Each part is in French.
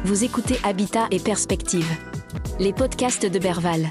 Vous écoutez Habitat et Perspectives, les podcasts de Berval.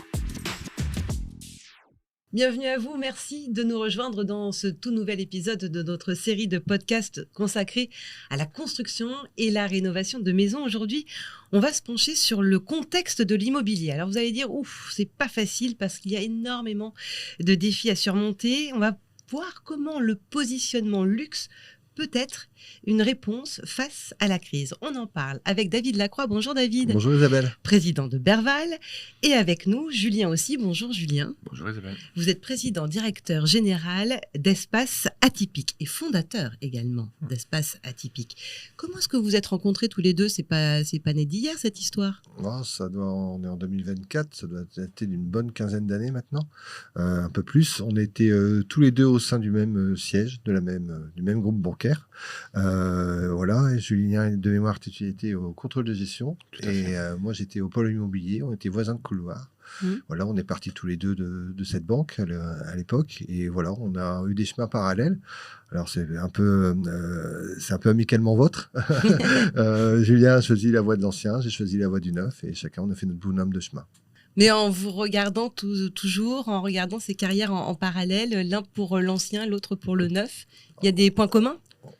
Bienvenue à vous, merci de nous rejoindre dans ce tout nouvel épisode de notre série de podcasts consacrés à la construction et la rénovation de maisons. Aujourd'hui, on va se pencher sur le contexte de l'immobilier. Alors vous allez dire, c'est pas facile parce qu'il y a énormément de défis à surmonter. On va voir comment le positionnement luxe peut être une réponse face à la crise. On en parle avec David Lacroix. Bonjour David. Bonjour Isabelle. Président de Berval. Et avec nous, Julien aussi. Bonjour Julien. Bonjour Isabelle. Vous êtes président directeur général d'Espace Atypique et fondateur également d'Espace Atypique. Comment est-ce que vous êtes rencontrés tous les deux ? C'est pas né d'hier cette histoire ? On est en 2024, ça doit dater d'une bonne quinzaine d'années maintenant, un peu plus. On était tous les deux au sein du même siège, du même groupe bancaire. Et Julien, de mémoire, était au contrôle de gestion et moi j'étais au pôle immobilier. On était voisins de couloir. Voilà, on est partis tous les deux de cette banque à l'époque et voilà, on a eu des chemins parallèles. Alors c'est un peu amicalement vôtre. Julien a choisi la voie de l'ancien, j'ai choisi la voie du neuf et chacun on a fait notre bonhomme de chemin. Mais en vous regardant toujours, en regardant ces carrières en parallèle, l'un pour l'ancien, l'autre pour le neuf, il y a des points communs ?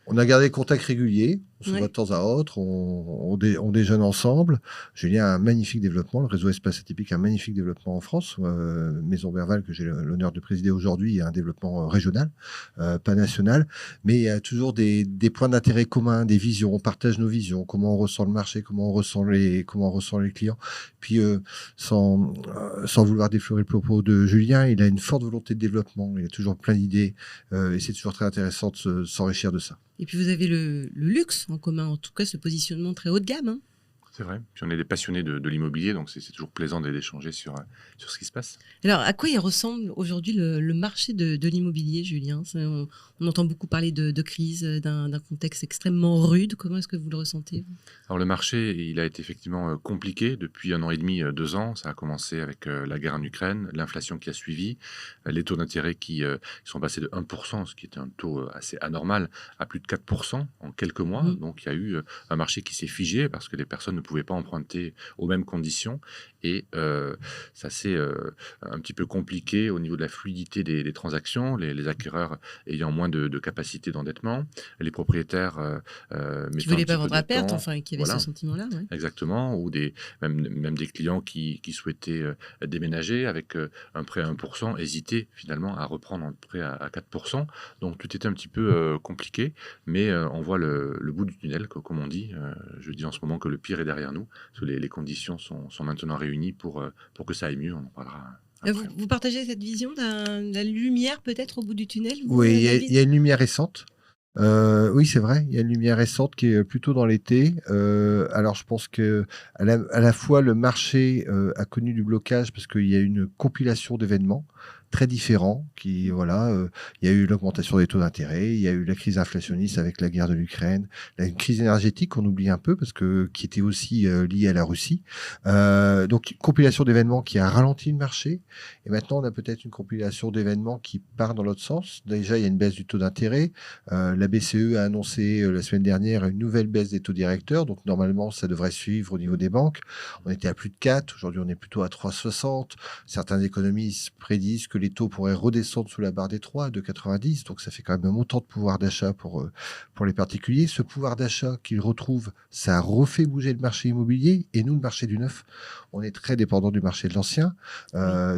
On a gardé contact régulier, on se voit de temps à autre, on déjeune ensemble. Julien a un magnifique développement, le réseau Espace Atypique a un magnifique développement en France. Maison Berval, que j'ai l'honneur de présider aujourd'hui, a un développement régional, pas national. Mais il y a toujours des points d'intérêt communs, des visions, on partage nos visions, comment on ressent le marché, comment on ressent les clients. Puis sans vouloir déflorer le propos de Julien, il a une forte volonté de développement, il a toujours plein d'idées et c'est toujours très intéressant de s'enrichir de ça. Et puis vous avez le luxe en commun, en tout cas ce positionnement très haut de gamme. C'est vrai. Puis on est des passionnés de l'immobilier, donc c'est toujours plaisant d'échanger sur ce qui se passe. Alors, à quoi il ressemble aujourd'hui le marché de l'immobilier, Julien ? On entend beaucoup parler de crise, d'un contexte extrêmement rude. Comment est-ce que vous le ressentez ? Alors le marché, il a été effectivement compliqué depuis 1 an et demi, 2 ans. Ça a commencé avec la guerre en Ukraine, l'inflation qui a suivi, les taux d'intérêt qui sont passés de 1%, ce qui était un taux assez anormal, à plus de 4% en quelques mois. Donc il y a eu un marché qui s'est figé parce que les personnes ne pouvaient pas emprunter aux mêmes conditions. Et ça s'est un petit peu compliqué au niveau de la fluidité des transactions, les acquéreurs ayant moins de capacité d'endettement, les propriétaires qui ne voulaient pas vendre à perte, qui avaient ce sentiment-là. Ouais. Exactement, ou même des clients qui souhaitaient déménager avec un prêt à 1%, hésitaient finalement à reprendre un prêt à 4%. Donc tout était un petit peu compliqué, mais on voit le bout du tunnel, comme on dit. Je dis en ce moment que le pire est derrière nous, parce que les conditions sont maintenant réunies pour que ça aille mieux. On en parlera après. Vous partagez cette vision de la lumière peut-être au bout du tunnel ? Oui, il y a une lumière récente. Oui, c'est vrai, il y a une lumière récente qui est plutôt dans l'été. Alors, je pense que à la fois le marché a connu du blocage parce qu'il y a une compilation d'événements très différents il y a eu l'augmentation des taux d'intérêt, il y a eu la crise inflationniste avec la guerre de l'Ukraine, une crise énergétique qu'on oublie un peu parce que qui était aussi liée à la Russie. Donc compilation d'événements qui a ralenti le marché et maintenant on a peut-être une compilation d'événements qui part dans l'autre sens. Déjà, il y a une baisse du taux d'intérêt. La BCE a annoncé la semaine dernière une nouvelle baisse des taux directeurs, donc normalement ça devrait suivre au niveau des banques. On était à plus de 4, aujourd'hui on est plutôt à 3,60. Certains économistes prédisent que les taux pourraient redescendre sous la barre des 3, à 2,90. Donc, ça fait quand même un montant de pouvoir d'achat pour les particuliers. Ce pouvoir d'achat qu'ils retrouvent, ça refait bouger le marché immobilier. Et nous, le marché du neuf, on est très dépendant du marché de l'ancien.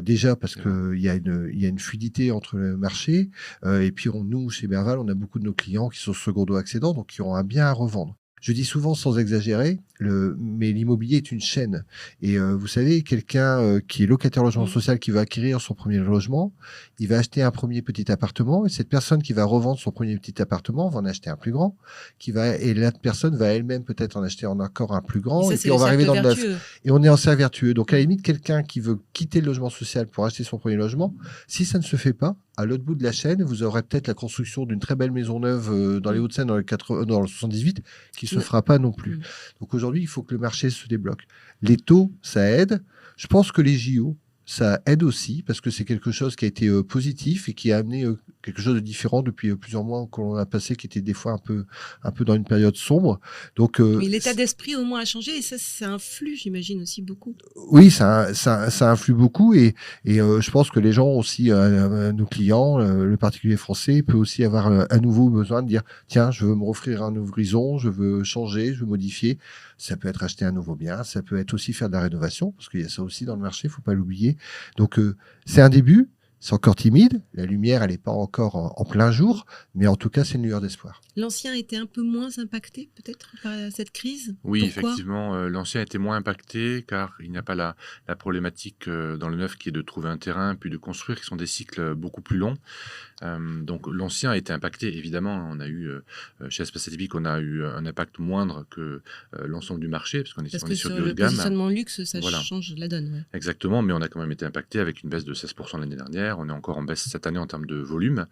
Déjà parce qu'il y a une fluidité entre le marché. Et puis, nous, chez Berval, on a beaucoup de nos clients qui sont secondo-accédants, donc qui ont un bien à revendre. Je dis souvent, sans exagérer, mais l'immobilier est une chaîne. Et vous savez, quelqu'un qui est locataire logement social, qui va acquérir son premier logement, il va acheter un premier petit appartement, et cette personne qui va revendre son premier petit appartement va en acheter un plus grand, et la personne va elle-même peut-être en acheter encore un plus grand, et puis on va arriver dans le neuf. Et on est en cercle vertueux. Donc à la limite, quelqu'un qui veut quitter le logement social pour acheter son premier logement, si ça ne se fait pas, à l'autre bout de la chaîne, vous aurez peut-être la construction d'une très belle maison neuve dans les Hauts-de-Seine, dans le 78, qui se fera pas non plus. Donc aujourd'hui, il faut que le marché se débloque. Les taux, ça aide. Je pense que les JO ça aide aussi parce que c'est quelque chose qui a été positif et qui a amené quelque chose de différent depuis plusieurs mois qu'on a passé, qui était des fois un peu dans une période sombre. Donc, Mais l'état d'esprit au moins a changé et ça influe, j'imagine, aussi beaucoup. oui, ça influe beaucoup et je pense que les gens aussi, nos clients, le particulier français peut aussi avoir à nouveau besoin de dire tiens, je veux me offrir un nouveau horizon, je veux changer, je veux modifier. Ça peut être acheter un nouveau bien, ça peut être aussi faire de la rénovation parce qu'il y a ça aussi dans le marché, faut pas l'oublier. Donc c'est un début. C'est encore timide, la lumière, elle n'est pas encore en plein jour, mais en tout cas, c'est une lueur d'espoir. L'ancien était un peu moins impacté, peut-être, par cette crise. Oui, Pourquoi ? effectivement, l'ancien était moins impacté car il n'y a pas la problématique dans le neuf qui est de trouver un terrain puis de construire, qui sont des cycles beaucoup plus longs. Donc l'ancien a été impacté, évidemment. On a eu, chez Espace Atypique, on a eu un impact moindre que l'ensemble du marché, parce qu'on est, Parce on que est sur sur du haut le de gamme. positionnement luxe, ça Voilà. change la donne. Ouais. Exactement, mais on a quand même été impacté avec une baisse de 16% l'année dernière. On est encore en baisse cette année en termes de volume,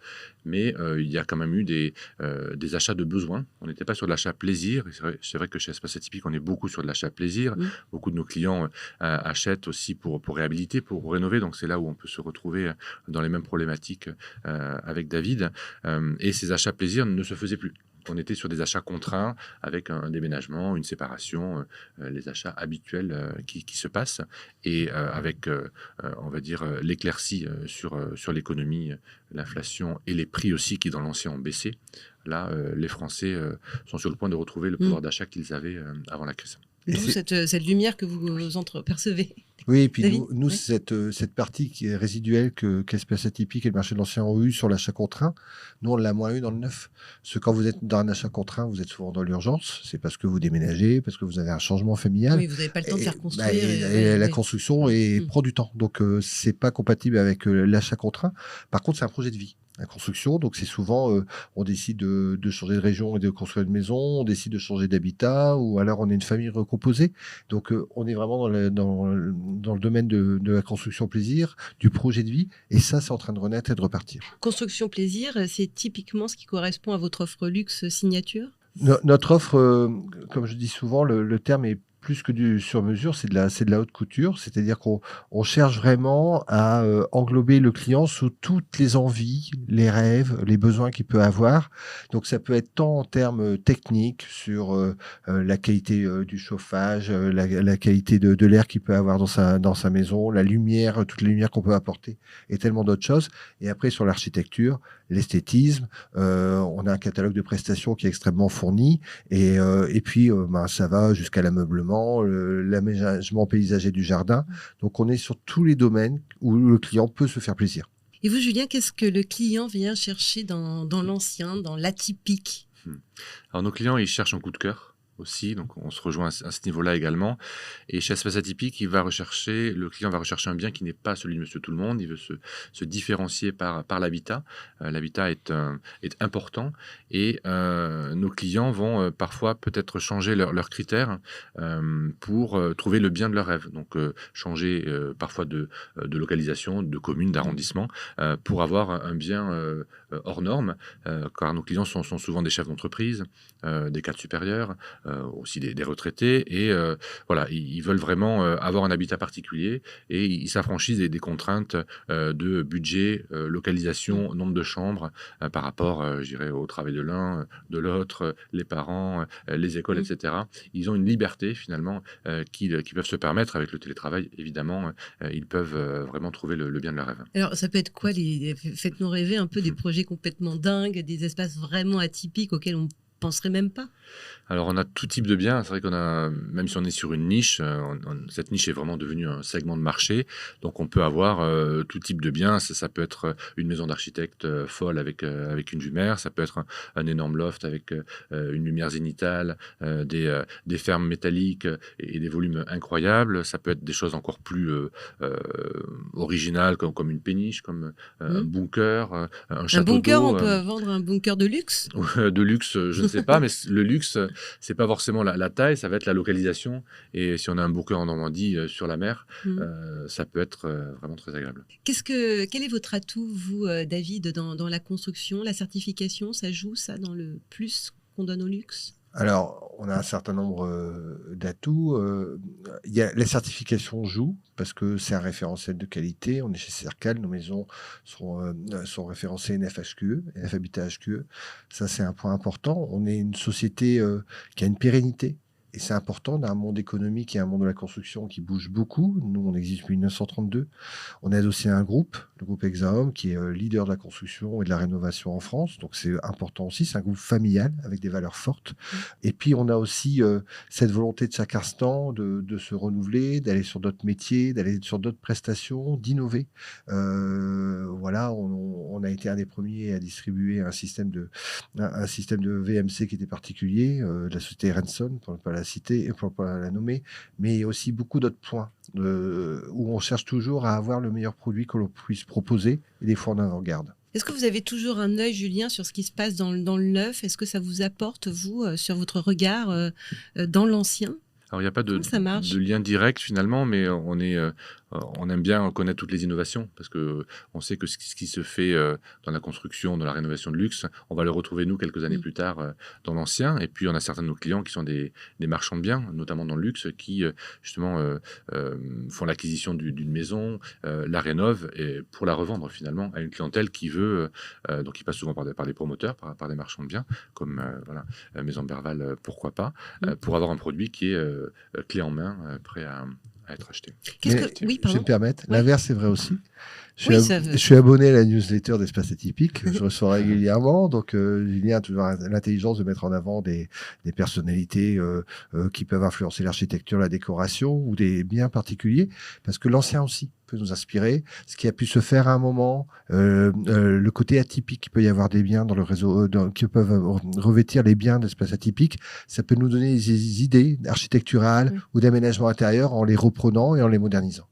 mais il y a quand même eu des achats de besoin. On n'était pas sur de l'achat plaisir. C'est vrai que chez Espace Atypique, on est beaucoup sur de l'achat plaisir. Beaucoup de nos clients achètent aussi pour réhabiliter, pour rénover. Donc c'est là où on peut se retrouver dans les mêmes problématiques avec David. Et ces achats plaisir ne se faisaient plus. On était sur des achats contraints avec un déménagement, une séparation, les achats habituels qui se passent et avec, on va dire, l'éclaircie sur l'économie, l'inflation et les prix aussi qui dans l'ancien ont baissé. Là, les Français sont sur le point de retrouver le pouvoir d'achat qu'ils avaient avant la crise. D'où cette lumière que vous percevez. Oui, et puis David, nous oui. cette partie qui est résiduelle qu'Espace Atypique et le marché de l'ancien ont eu sur l'achat contraint, nous, on l'a moins eu dans le neuf. Parce que quand vous êtes dans un achat contraint, vous êtes souvent dans l'urgence. C'est parce que vous déménagez, parce que vous avez un changement familial. Oui, vous n'avez pas le temps de faire construire. Et la construction prend du temps. Donc, c'est pas compatible avec l'achat contraint. Par contre, c'est un projet de vie. La construction, donc c'est souvent, on décide de changer de région et de construire une maison, on décide de changer d'habitat, ou alors on est une famille recomposée. Donc on est vraiment dans le domaine de la construction plaisir, du projet de vie, et ça, c'est en train de renaître et de repartir. Construction plaisir, c'est typiquement ce qui correspond à votre offre luxe signature ? Notre offre, comme je dis souvent, le terme est plus que du sur-mesure, c'est de la haute couture, c'est-à-dire qu'on cherche vraiment à englober le client sous toutes les envies, les rêves, les besoins qu'il peut avoir. Donc ça peut être tant en termes techniques sur la qualité du chauffage, la qualité de l'air qu'il peut avoir dans sa maison, la lumière, toutes les lumières qu'on peut apporter, et tellement d'autres choses. Et après sur l'architecture, l'esthétisme, on a un catalogue de prestations qui est extrêmement fourni, et puis ça va jusqu'à l'ameublement, l'aménagement paysager du jardin. Donc on est sur tous les domaines où le client peut se faire plaisir. Et vous, Julien, qu'est-ce que le client vient chercher dans l'ancien, dans l'atypique ? Alors nos clients, ils cherchent un coup de cœur aussi, donc on se rejoint à ce niveau-là également. Et chez Espace Atypique, le client va rechercher un bien qui n'est pas celui de Monsieur Tout-le-Monde. Il veut se différencier par l'habitat. L'habitat est important et nos clients vont parfois peut-être changer leurs critères pour trouver le bien de leur rêve. Donc changer parfois de localisation, de commune, d'arrondissement pour avoir un bien hors norme, car nos clients sont souvent des chefs d'entreprise, des cadres supérieurs, aussi des retraités, et voilà, ils veulent vraiment avoir un habitat particulier et ils s'affranchissent des contraintes de budget, localisation, nombre de chambres par rapport, je dirais, au travail de l'un, de l'autre, les parents, les écoles, etc. Ils ont une liberté finalement qu'ils peuvent se permettre avec le télétravail. Évidemment, ils peuvent vraiment trouver le bien de leur rêve. Alors, ça peut être quoi faites-nous rêver un peu des projets complètement dingues, des espaces vraiment atypiques auxquels on penserait même pas. Alors, on a tout type de biens. C'est vrai qu'on a, même si on est sur une niche, cette niche est vraiment devenue un segment de marché. Donc, on peut avoir tout type de biens. Ça peut être une maison d'architecte folle avec une vue mer. Ça peut être un énorme loft avec une lumière zénitale, des fermes métalliques et des volumes incroyables. Ça peut être des choses encore plus originales, comme une péniche, comme un bunker, un château Un bunker, d'eau. on peut vendre un bunker de luxe ? De luxe, je ne sais pas, mais le luxe, c'est pas forcément la taille, ça va être la localisation. Et si on a un bunker en Normandie sur la mer, ça peut être vraiment très agréable. Quel est votre atout, vous, David, dans la construction ? La certification, ça joue ça dans le plus qu'on donne au luxe ? Alors, on a un certain nombre d'atouts. La certification joue parce que c'est un référentiel de qualité. On est chez Cercal, nos maisons sont référencées NFHQE, NF Habitat HQE. Ça, c'est un point important. On est une société qui a une pérennité. Et c'est important dans un monde économique et un monde de la construction qui bouge beaucoup. Nous, on existe depuis 1932. On est adossé à un groupe, le groupe Hexaom, qui est leader de la construction et de la rénovation en France. Donc, c'est important aussi. C'est un groupe familial avec des valeurs fortes. Et puis, on a aussi cette volonté de chaque instant de se renouveler, d'aller sur d'autres métiers, d'aller sur d'autres prestations, d'innover. Voilà, on a été un des premiers à distribuer un système de VMC qui était particulier, de la société Renson, pour ne pas la citer et pour ne pas la nommer, mais il y a aussi beaucoup d'autres points où on cherche toujours à avoir le meilleur produit que l'on puisse proposer, et des fois en avant-garde. Est-ce que vous avez toujours un œil, Julien, sur ce qui se passe dans le neuf? Est-ce que ça vous apporte, vous, sur votre regard dans l'ancien? Alors, il n'y a pas Comment ça marche? de lien direct finalement, mais on aime bien connaître toutes les innovations parce qu'on sait que ce qui se fait dans la construction, dans la rénovation de luxe, on va le retrouver nous quelques années plus tard dans l'ancien. Et puis on a certains de nos clients qui sont des marchands de biens, notamment dans le luxe, qui justement font l'acquisition d'une maison, la rénovent et pour la revendre finalement à une clientèle qui veut, donc ils passent souvent par des promoteurs, par des marchands de biens, comme Maison Berval, pourquoi pas, pour avoir un produit qui est clé en main, prêt à être acheté. Oui, je vais me permettre. Oui. L'inverse, c'est vrai aussi. Je suis abonné à la newsletter d'Espace Atypique. Je reçois régulièrement. Donc, Julien a toujours l'intelligence de mettre en avant des personnalités qui peuvent influencer l'architecture, la décoration ou des biens particuliers. Parce que l'ancien aussi peut nous inspirer. Ce qui a pu se faire à un moment, le côté atypique, il peut y avoir des biens dans le réseau qui peuvent revêtir les biens d'Espace Atypique. Ça peut nous donner des idées architecturales ou d'aménagement intérieur en les reprenant et en les modernisant.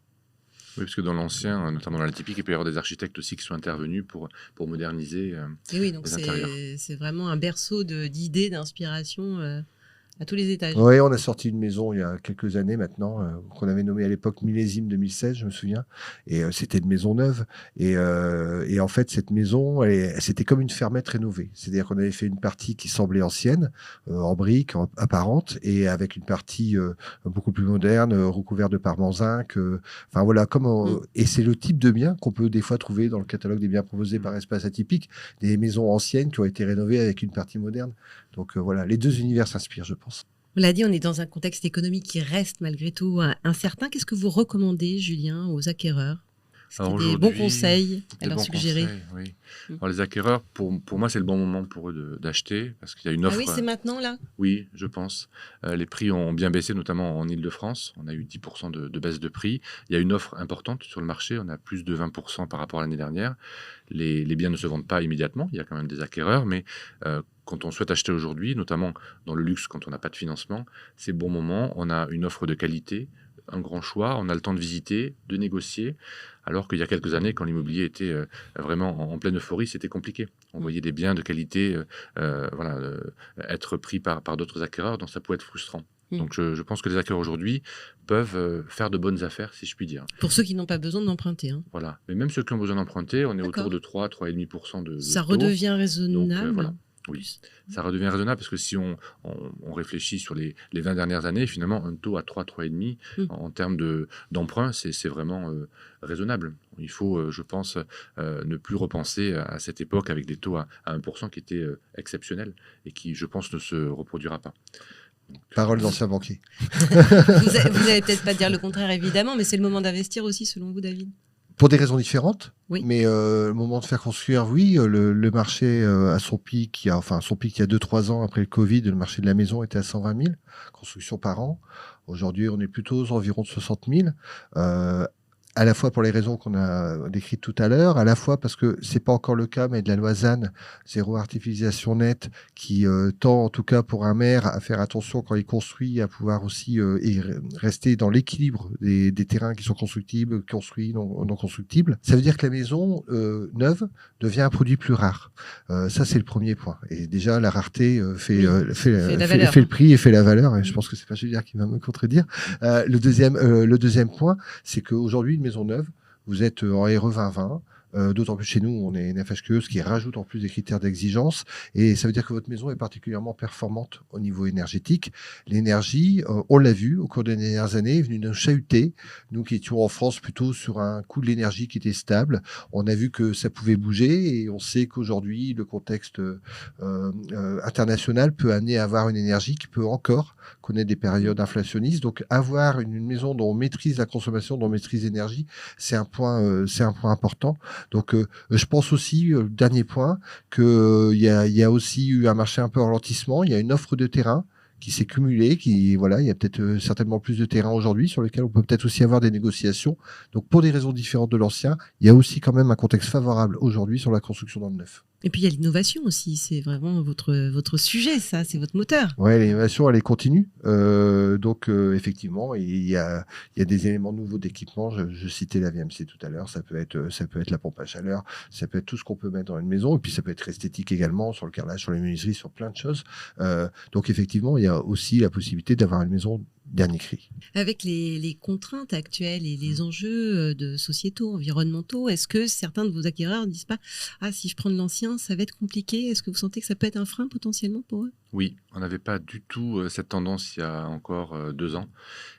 Oui, parce que dans l'ancien, notamment dans l'atypique, il peut y avoir des architectes aussi qui sont intervenus pour moderniser et oui, donc les intérieurs. C'est vraiment un berceau d'idées, d'inspiration à tous les étages. Oui, on a sorti une maison il y a quelques années maintenant, qu'on avait nommée à l'époque Millésime 2016, je me souviens. Et c'était une maison neuve. Et en fait, cette maison, c'était comme une fermette rénovée. C'est-à-dire qu'on avait fait une partie qui semblait ancienne, en briques, apparente, et avec une partie beaucoup plus moderne, recouverte de parement-zinc. Enfin voilà, et c'est le type de bien qu'on peut des fois trouver dans le catalogue des biens proposés par Espace Atypique, des maisons anciennes qui ont été rénovées avec une partie moderne. Donc voilà, les deux univers s'inspirent, je pense. On l'a dit, on est dans un contexte économique qui reste malgré tout incertain. Qu'est-ce que vous recommandez, Julien, aux acquéreurs? Des bons conseils à leur suggérer? Oui. Alors, les acquéreurs, pour moi, c'est le bon moment pour eux d'acheter parce qu'il y a une offre. Ah oui, c'est maintenant là? Oui, je pense. Les prix ont bien baissé, notamment en Ile-de-France. On a eu 10% de baisse de prix. Il y a une offre importante sur le marché. On a plus de 20% par rapport à l'année dernière. Les biens ne se vendent pas immédiatement. Il y a quand même des acquéreurs, mais quand on souhaite acheter aujourd'hui, notamment dans le luxe, quand on n'a pas de financement, c'est le bon moment. On a une offre de qualité, un grand choix, on a le temps de visiter, de négocier, alors qu'il y a quelques années, quand l'immobilier était vraiment en pleine euphorie, c'était compliqué. On voyait des biens de qualité être pris par d'autres acquéreurs, donc ça pouvait être frustrant. Donc je pense que les acquéreurs aujourd'hui peuvent faire de bonnes affaires, si je puis dire. Pour ceux qui n'ont pas besoin d'emprunter. Hein. Voilà, mais même ceux qui ont besoin d'emprunter, on est autour de 3,5% de ça taux. redevient raisonnable. Donc, voilà. Oui, ça redevient raisonnable parce que si on réfléchit sur les 20 dernières années, finalement, un taux à 3,5 en termes d'emprunt, c'est vraiment raisonnable. Il faut, je pense, ne plus repenser à cette époque avec des taux à 1% qui étaient exceptionnels et qui, je pense, ne se reproduira pas. Parole d'ancien banquier. Vous allez peut-être pas dire le contraire, évidemment, mais c'est le moment d'investir aussi, selon vous, David? Pour des raisons différentes, oui. Mais le moment de faire construire, oui, le marché à son pic, il y a 2-3 ans après le Covid, le marché de la maison était à 120 000 constructions par an. Aujourd'hui, on est plutôt aux environs de 60 000. À la fois pour les raisons qu'on a décrites tout à l'heure, à la fois parce que c'est pas encore le cas, mais de la loi ZAN, zéro artificialisation nette, qui tend en tout cas pour un maire à faire attention quand il construit, à pouvoir aussi rester dans l'équilibre des terrains qui sont constructibles, construits, non constructibles. Ça veut dire que la maison neuve devient un produit plus rare. Ça, c'est le premier point. Et déjà, la rareté fait le prix et fait la valeur. Et je pense que c'est pas Julien qui va me contredire. Le deuxième point, c'est qu'aujourd'hui, une maison neuve, vous êtes en RE 2020, D'autant plus chez nous, on est une FHQE, ce qui rajoute en plus des critères d'exigence. Et ça veut dire que votre maison est particulièrement performante au niveau énergétique. L'énergie, on l'a vu au cours des dernières années, est venue nous chahuter. Nous qui étions en France plutôt sur un coût de l'énergie qui était stable, on a vu que ça pouvait bouger et on sait qu'aujourd'hui, le contexte international peut amener à avoir une énergie qui peut encore connaître des périodes inflationnistes. Donc, avoir une maison dont on maîtrise la consommation, dont on maîtrise l'énergie, c'est un point important. Donc, je pense aussi, dernier point, qu'il y a aussi eu un marché un peu en ralentissement. Il y a une offre de terrain qui s'est cumulée, il y a peut-être certainement plus de terrain aujourd'hui sur lequel on peut peut-être aussi avoir des négociations. Donc, pour des raisons différentes de l'ancien, il y a aussi quand même un contexte favorable aujourd'hui sur la construction dans le neuf. Et puis il y a l'innovation aussi, c'est vraiment votre sujet, ça, c'est votre moteur. Ouais, l'innovation, elle est continue. Donc, effectivement, il y a des éléments nouveaux d'équipement. Je citais la VMC tout à l'heure. Ça peut être la pompe à chaleur. Ça peut être tout ce qu'on peut mettre dans une maison. Et puis, ça peut être esthétique également, sur le carrelage, sur les menuiseries, sur plein de choses. Donc, effectivement, il y a aussi la possibilité d'avoir une maison dernier cri. Avec les contraintes actuelles et les enjeux de sociétaux, environnementaux, est-ce que certains de vos acquéreurs ne disent pas « Ah, si je prends de l'ancien, ça va être compliqué ». Est-ce que vous sentez que ça peut être un frein potentiellement pour eux ? Oui, on n'avait pas du tout cette tendance il y a encore 2 ans.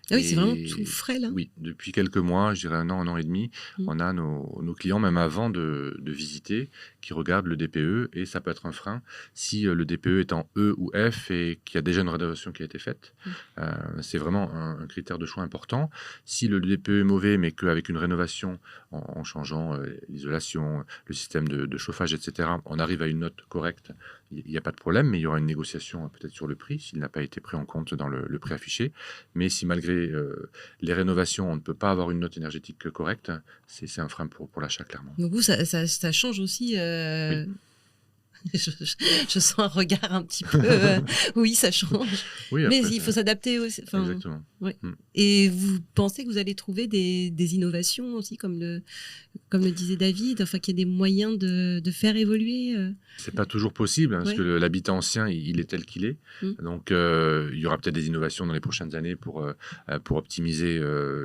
Ah oui, c'est vraiment tout frais là. Oui, depuis quelques mois, je dirais un an et demi, on a nos clients, même avant de visiter, qui regardent le DPE et ça peut être un frein si le DPE est en E ou F et qu'il y a déjà une rénovation qui a été faite. C'est vraiment un critère de choix important. Si le DPE est mauvais, mais qu'avec une rénovation, en changeant l'isolation, le système de chauffage, etc., on arrive à une note correcte, il n'y a pas de problème, mais il y aura une négociation peut-être sur le prix, s'il n'a pas été pris en compte dans le prix affiché. Mais si malgré les rénovations, on ne peut pas avoir une note énergétique correcte, c'est un frein pour l'achat, clairement. Donc vous, ça change aussi Oui. Je sens un regard un petit peu... oui, ça change. Oui, mais après, il faut s'adapter aussi. Enfin, exactement. ouais. Et vous pensez que vous allez trouver des innovations aussi, comme le disait David, enfin, qu'il y a des moyens de faire évoluer C'est pas toujours possible, parce que l'habitat ancien, il est tel qu'il est. Donc, il y aura peut-être des innovations dans les prochaines années pour optimiser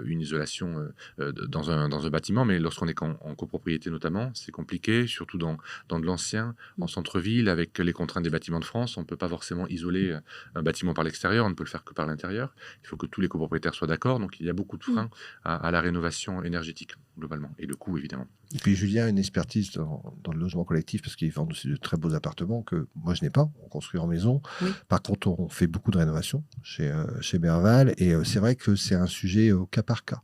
une isolation dans un bâtiment. Mais lorsqu'on est en copropriété notamment, c'est compliqué, surtout dans de l'ancien, en centre-ville, avec les contraintes des bâtiments de France. On ne peut pas forcément isoler un bâtiment par l'extérieur, on ne peut le faire que par l'intérieur. Il faut que tous les copropriétaires soient d'accord. Donc, il y a beaucoup de freins à la rénovation énergétique, globalement, et le coût, évidemment. Et puis Julien a une expertise dans le logement collectif parce qu'il vend aussi de très beaux appartements que moi je n'ai pas. On construit en maison. Oui. Par contre, on fait beaucoup de rénovations chez Berval et c'est vrai que c'est un sujet au cas par cas.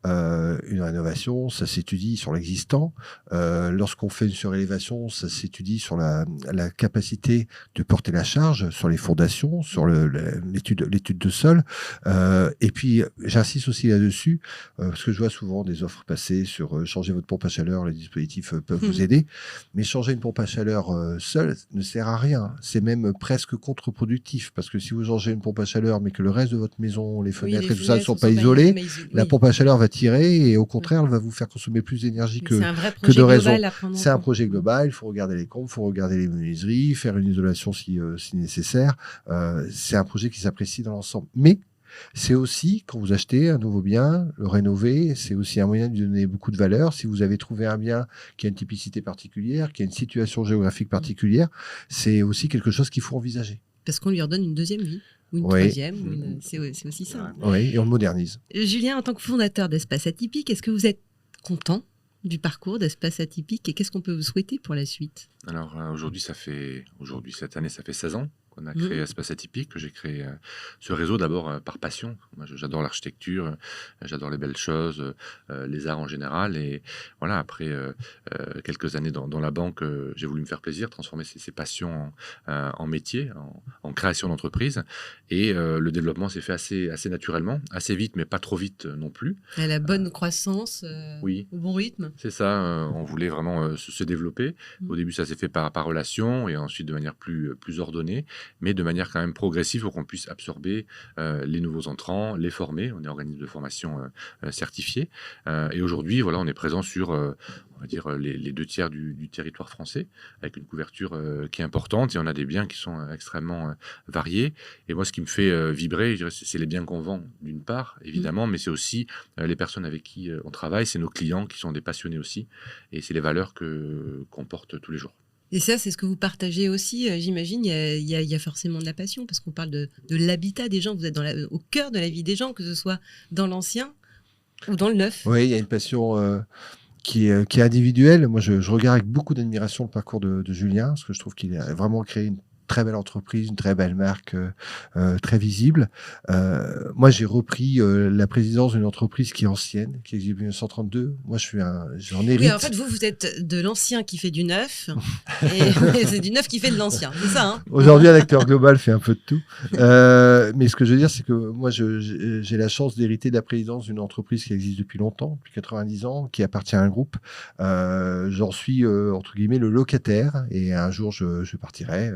Une rénovation, ça s'étudie sur l'existant. Lorsqu'on fait une surélévation, ça s'étudie sur la capacité de porter la charge, sur les fondations, sur l'étude de sol. Et puis j'insiste aussi là-dessus parce que je vois souvent des offres passer sur changer votre pompe à chaleur. Les dispositifs peuvent vous aider, mais changer une pompe à chaleur seule ne sert à rien. C'est même presque contre-productif, parce que si vous changez une pompe à chaleur, mais que le reste de votre maison, les fenêtres et tout ça ne sont pas isolés, la pompe à chaleur va tirer et au contraire, elle va vous faire consommer plus d'énergie que de raison. C'est un projet global, il faut regarder les comptes, il faut regarder les menuiseries, faire une isolation si nécessaire. C'est un projet qui s'apprécie dans l'ensemble. Mais c'est aussi, quand vous achetez un nouveau bien, le rénover, c'est aussi un moyen de lui donner beaucoup de valeur. Si vous avez trouvé un bien qui a une typicité particulière, qui a une situation géographique particulière, c'est aussi quelque chose qu'il faut envisager. Parce qu'on lui redonne une deuxième vie, ou une troisième, c'est aussi ça. Oui, et on le modernise. Julien, en tant que fondateur d'Espace Atypique, est-ce que vous êtes content du parcours d'Espace Atypique et qu'est-ce qu'on peut vous souhaiter pour la suite ? Alors cette année, ça fait 16 ans qu'on a créé Espace Atypique, que j'ai créé ce réseau d'abord par passion. Moi, j'adore l'architecture, j'adore les belles choses, les arts en général. Et voilà, après quelques années dans la banque, j'ai voulu me faire plaisir, transformer ces passions en métier, en création d'entreprise. Et le développement s'est fait assez naturellement, assez vite, mais pas trop vite non plus. À la bonne croissance, oui, au bon rythme. C'est ça, on voulait vraiment se développer. Au début, ça s'est fait par relation et ensuite de manière plus ordonnée. mais de manière quand même progressive pour qu'on puisse absorber les nouveaux entrants, les former. On est organisme de formation certifié. Et aujourd'hui, voilà, on est présent sur on va dire les 2/3 du territoire français, avec une couverture qui est importante, et on a des biens qui sont extrêmement variés. Et moi, ce qui me fait vibrer, je dirais, c'est les biens qu'on vend, d'une part, évidemment, mais c'est aussi les personnes avec qui on travaille, c'est nos clients qui sont des passionnés aussi, et c'est les valeurs qu'on porte tous les jours. Et ça, c'est ce que vous partagez aussi, j'imagine. Il y a forcément de la passion, parce qu'on parle de l'habitat des gens. Vous êtes au cœur de la vie des gens, que ce soit dans l'ancien ou dans le neuf. Oui, il y a une passion qui est individuelle. Moi, je regarde avec beaucoup d'admiration le parcours de Julien, parce que je trouve qu'il a vraiment créé une très belle entreprise, une très belle marque, très visible. Moi, j'ai repris la présidence d'une entreprise qui est ancienne, qui existe depuis 1932. Moi, j'en hérite. Oui, en fait, vous êtes de l'ancien qui fait du neuf, et c'est du neuf qui fait de l'ancien, c'est ça, hein? Aujourd'hui, un acteur global fait un peu de tout. Mais ce que je veux dire, c'est que moi, j'ai la chance d'hériter de la présidence d'une entreprise qui existe depuis longtemps, depuis 90 ans, qui appartient à un groupe. J'en suis, entre guillemets, le locataire, et un jour, je partirai.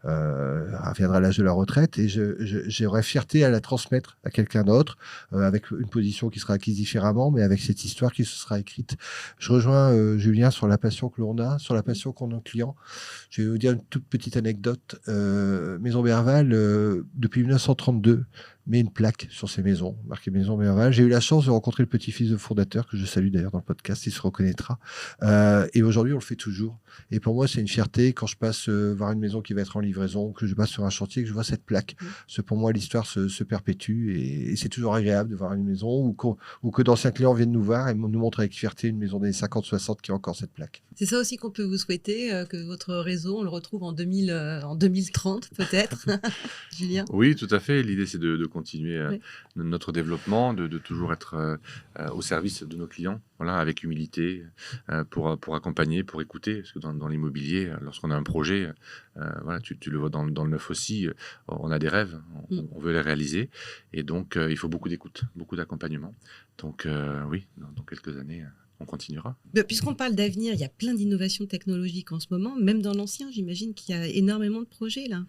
Reviendra l'âge de la retraite, et j'aurai fierté à la transmettre à quelqu'un d'autre, avec une position qui sera acquise différemment, mais avec cette histoire qui se sera écrite. Je rejoins Julien sur la passion que l'on a, sur la passion qu'ont nos clients. Je vais vous dire une toute petite anecdote. Maison Berval, depuis 1932, met une plaque sur ses maisons, marquée Maison Berval. J'ai eu la chance de rencontrer le petit-fils de fondateur, que je salue d'ailleurs dans le podcast, il se reconnaîtra. Et aujourd'hui, on le fait toujours. Et pour moi, c'est une fierté quand je passe voir une maison qui va être en livraison, que je passe sur un chantier, que je vois cette plaque. Pour moi, l'histoire se perpétue, et c'est toujours agréable de voir une maison ou que d'anciens clients viennent nous voir et nous montrent avec fierté une maison des 50-60 qui a encore cette plaque. C'est ça aussi qu'on peut vous souhaiter, que votre réseau, on le retrouve en 2030 peut-être, Julien? Oui, tout à fait. L'idée, c'est de continuer notre développement, de toujours être au service de nos clients, voilà, avec humilité, pour accompagner, pour écouter. Parce que dans l'immobilier, lorsqu'on a un projet, voilà, tu le vois dans le neuf aussi, on a des rêves, on veut les réaliser. Et donc, il faut beaucoup d'écoute, beaucoup d'accompagnement. Donc, oui, dans quelques années, on continuera. Puisqu'on parle d'avenir, il y a plein d'innovations technologiques en ce moment, même dans l'ancien, j'imagine qu'il y a énormément de projets là.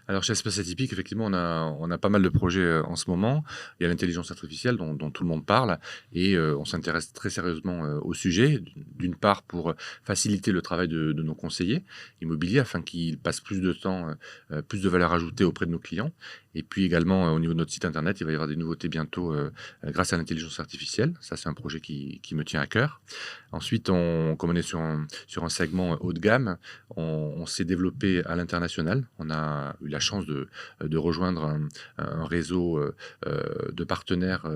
Alors chez Espace Atypique, effectivement, on a pas mal de projets en ce moment. Il y a l'intelligence artificielle dont tout le monde parle, et on s'intéresse très sérieusement au sujet, d'une part pour faciliter le travail de nos conseillers immobiliers afin qu'ils passent plus de temps, plus de valeur ajoutée auprès de nos clients. Et puis également au niveau de notre site internet, il va y avoir des nouveautés bientôt grâce à l'intelligence artificielle. Ça, c'est un projet qui me tient à cœur. Ensuite, comme on est sur un segment haut de gamme, on s'est développé à l'international. On a eu la chance de rejoindre un réseau de partenaires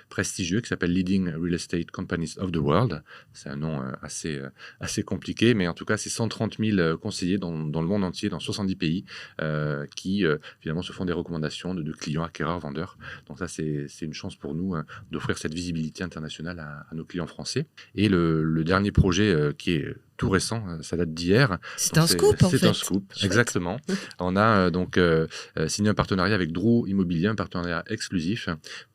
prestigieux qui s'appelle Leading Real Estate Companies of the World. C'est un nom assez compliqué, mais en tout cas, c'est 130 000 conseillers dans le monde entier, dans 70 pays, qui finalement se font des recommandations de clients, acquéreurs, vendeurs. Donc ça, c'est une chance pour nous d'offrir cette visibilité internationale à nos clients français. Et le dernier projet qui est tout récent, ça date d'hier. C'est un scoop, en fait. C'est un scoop, exactement. On a donc signé un partenariat avec Drouot Immobilier, un partenariat exclusif,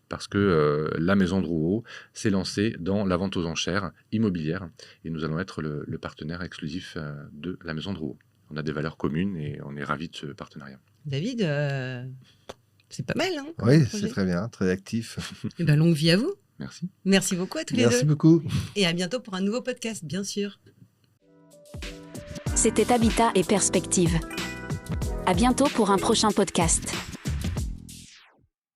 parce que la maison Drouot s'est lancée dans la vente aux enchères immobilière, et nous allons être le partenaire exclusif de la maison Drouot. On a des valeurs communes et on est ravis de ce partenariat. David, c'est pas mal, hein? Oui, c'est très bien, très actif. Et longue vie à vous. Merci. Merci beaucoup à tous les deux. Merci beaucoup. Et à bientôt pour un nouveau podcast, bien sûr. C'était Habitat et Perspective. À bientôt pour un prochain podcast.